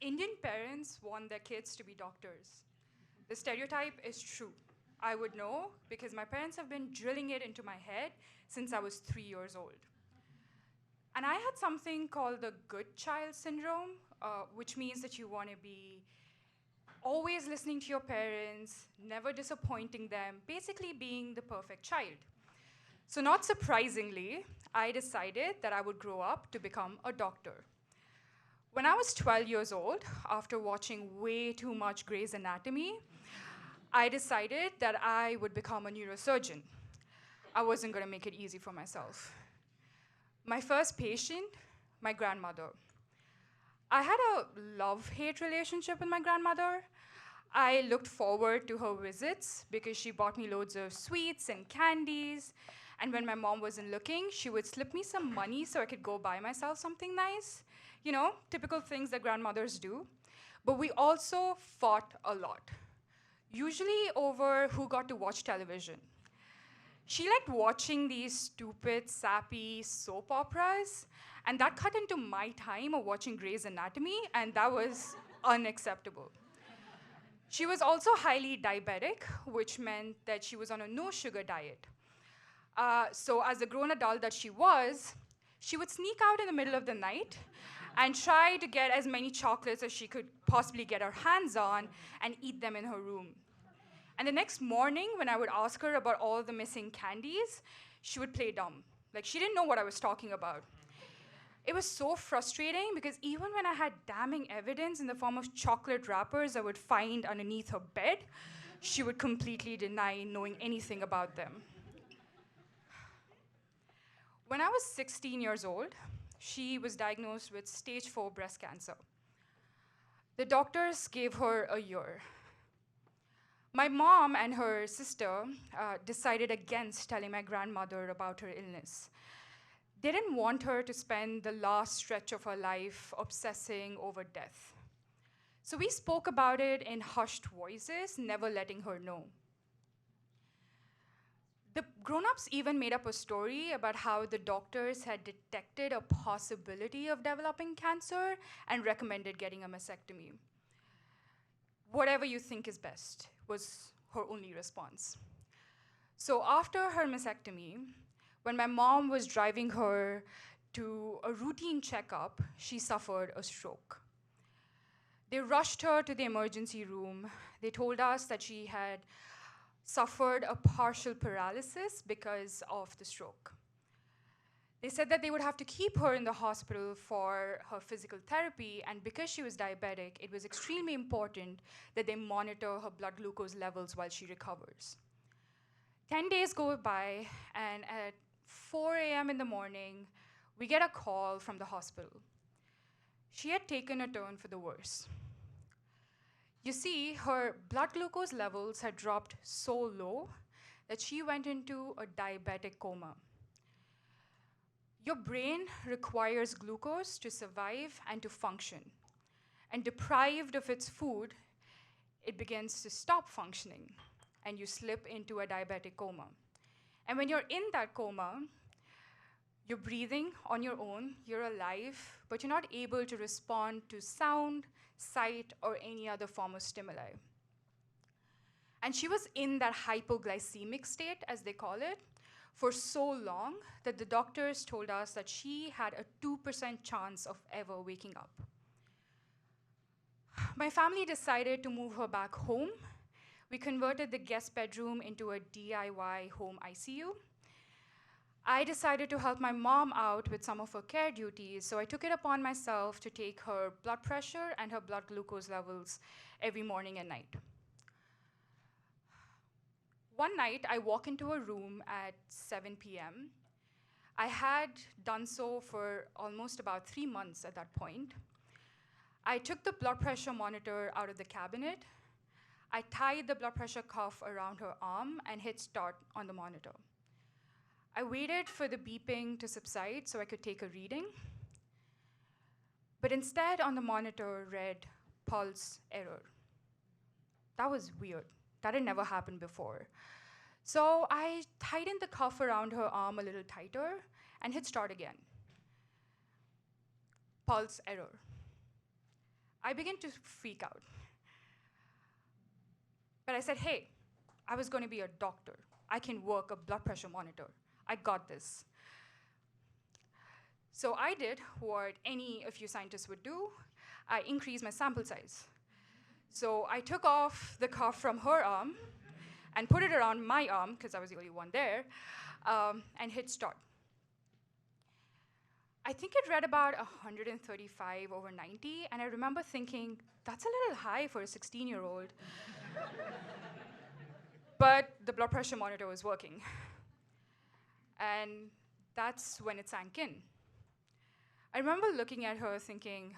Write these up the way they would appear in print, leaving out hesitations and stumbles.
Indian parents want their kids to be doctors. The stereotype is true. I would know because my parents have been drilling it into my head since I was 3 years old. And I had something called the good child syndrome, which means that you want to be always listening to your parents, never disappointing them, basically being the perfect child. So, not surprisingly, I decided that I would grow up to become a doctor. When I was 12 years old, after watching way too much Grey's Anatomy, I decided that I would become a neurosurgeon. I wasn't going to make it easy for myself. My first patient, my grandmother. I had a love-hate relationship with my grandmother. I looked forward to her visits because she bought me loads of sweets and candies. And when my mom wasn't looking, she would slip me some money so I could go buy myself something nice. You know, typical things that grandmothers do. But we also fought a lot, usually over who got to watch television. She liked watching these stupid, sappy soap operas, and that cut into my time of watching Grey's Anatomy, and that was unacceptable. She was also highly diabetic, which meant that she was on a no sugar diet. So, as a grown adult that she would sneak out in the middle of the night and try to get as many chocolates as she could possibly get her hands on and eat them in her room. And the next morning, when I would ask her about all the missing candies, she would play dumb. Like, she didn't know what I was talking about. It was so frustrating because even when I had damning evidence in the form of chocolate wrappers I would find underneath her bed, she would completely deny knowing anything about them. When I was 16 years old, she was diagnosed with stage 4 breast cancer. The doctors gave her a year. My mom and her sister decided against telling my grandmother about her illness. They didn't want her to spend the last stretch of her life obsessing over death. So we spoke about it in hushed voices, never letting her know. The grown-ups even made up a story about how the doctors had detected a possibility of developing cancer and recommended getting a mastectomy. Whatever you think is best was her only response. So after her mastectomy, when my mom was driving her to a routine checkup, she suffered a stroke. They rushed her to the emergency room. They told us that she had suffered a partial paralysis because of the stroke. They said that they would have to keep her in the hospital for her physical therapy, and because she was diabetic, it was extremely important that they monitor her blood glucose levels while she recovers. 10 days go by, and at 4 a.m. in the morning, we get a call from the hospital. She had taken a turn for the worse. You see, her blood glucose levels had dropped so low that she went into a diabetic coma. Your brain requires glucose to survive and to function. And deprived of its food, it begins to stop functioning, and you slip into a diabetic coma. And when you're in that coma, you're breathing on your own, you're alive, but you're not able to respond to sound, sight, or any other form of stimuli. And she was in that hypoglycemic state, as they call it, for so long that the doctors told us that she had a 2% chance of ever waking up. My family decided to move her back home. We converted the guest bedroom into a DIY home ICU. I decided to help my mom out with some of her care duties, so I took it upon myself to take her blood pressure and her blood glucose levels every morning and night. One night, I walk into a room at 7 p.m. I had done so for almost about 3 months at that point. I took the blood pressure monitor out of the cabinet. I tied the blood pressure cuff around her arm and hit start on the monitor. I waited for the beeping to subside so I could take a reading. But instead, on the monitor read pulse error. That was weird. That had never happened before. So I tightened the cuff around her arm a little tighter and hit start again. Pulse error. I began to freak out. But I said, hey, I was going to be a doctor. I can work a blood pressure monitor. I got this. So I did what any of you scientists would do. I increased my sample size. So I took off the cuff from her arm and put it around my arm, because I was the only one there, and hit start. I think it read about 135 over 90, and I remember thinking, that's a little high for a 16-year-old. But the blood pressure monitor was working. And that's when it sank in. I remember looking at her thinking,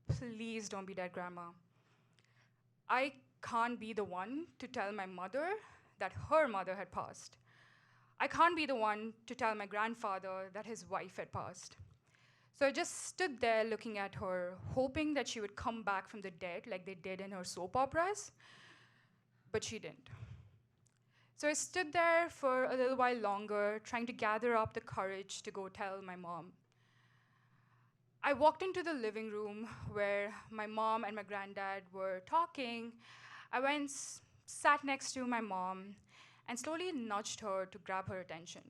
please don't be dead, Grandma. I can't be the one to tell my mother that her mother had passed. I can't be the one to tell my grandfather that his wife had passed. So I just stood there looking at her, hoping that she would come back from the dead like they did in her soap operas, but she didn't. So I stood there for a little while longer, trying to gather up the courage to go tell my mom. I walked into the living room where my mom and my granddad were talking. I went, sat next to my mom, and slowly nudged her to grab her attention.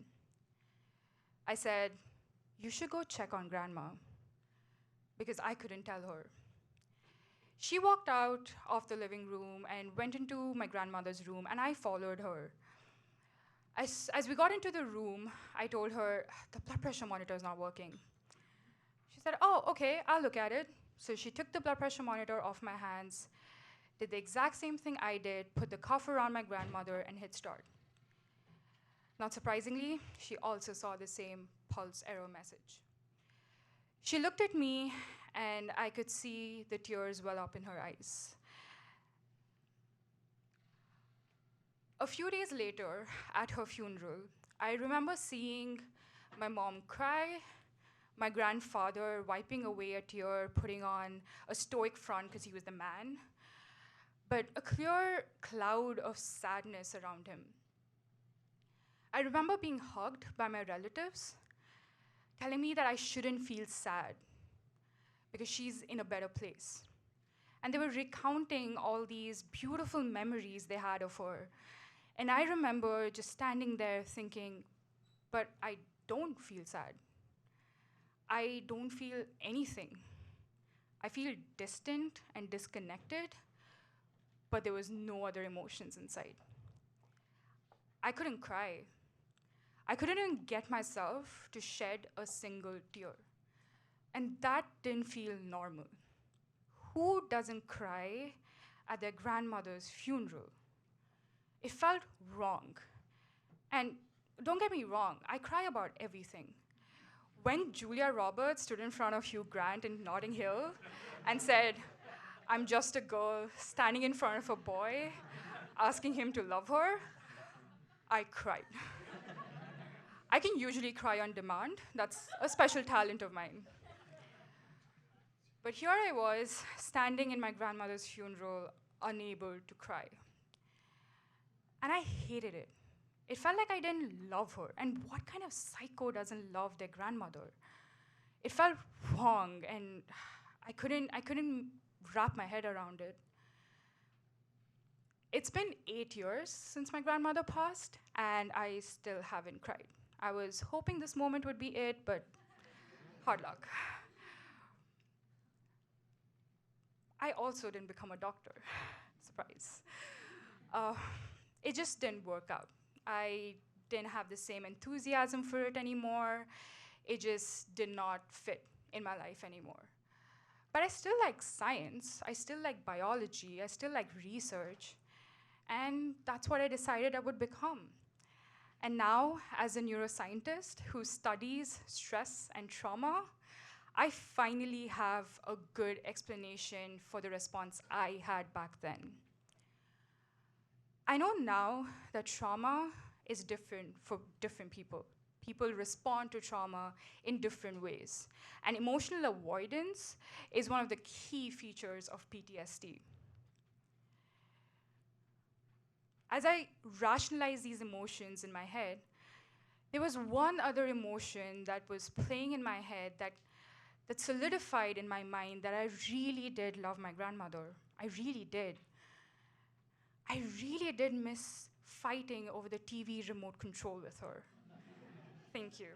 I said, you should go check on Grandma, because I couldn't tell her. She walked out of the living room and went into my grandmother's room, and I followed her. As we got into the room, I told her, the blood pressure monitor is not working. She said, oh, okay, I'll look at it. So she took the blood pressure monitor off my hands, did the exact same thing I did, put the cuff around my grandmother, and hit start. Not surprisingly, she also saw the same pulse error message. She looked at me, and I could see the tears well up in her eyes. A few days later, at her funeral, I remember seeing my mom cry, my grandfather wiping away a tear, putting on a stoic front because he was the man, but a clear cloud of sadness around him. I remember being hugged by my relatives, telling me that I shouldn't feel sad because she's in a better place. And they were recounting all these beautiful memories they had of her. And I remember just standing there thinking, but I don't feel sad. I don't feel anything. I feel distant and disconnected, but there was no other emotions inside. I couldn't cry. I couldn't even get myself to shed a single tear. And that didn't feel normal. Who doesn't cry at their grandmother's funeral? It felt wrong. And don't get me wrong, I cry about everything. When Julia Roberts stood in front of Hugh Grant in Notting Hill and said, I'm just a girl standing in front of a boy, asking him to love her, I cried. I can usually cry on demand. That's a special talent of mine. But here I was, standing in my grandmother's funeral, unable to cry. And I hated it. It felt like I didn't love her. And what kind of psycho doesn't love their grandmother? It felt wrong, and I couldn't wrap my head around it. It's been 8 years since my grandmother passed, and I still haven't cried. I was hoping this moment would be it, but hard luck. I also didn't become a doctor. Surprise. It just didn't work out. I didn't have the same enthusiasm for it anymore. It just did not fit in my life anymore. But I still like science. I still like biology. I still like research. And that's what I decided I would become. And now, as a neuroscientist who studies stress and trauma, I finally have a good explanation for the response I had back then. I know now that trauma is different for different people. People respond to trauma in different ways. And emotional avoidance is one of the key features of PTSD. As I rationalized these emotions in my head, there was one other emotion that was playing in my head that that solidified in my mind that I really did love my grandmother. I really did. I really did miss fighting over the TV remote control with her. Thank you.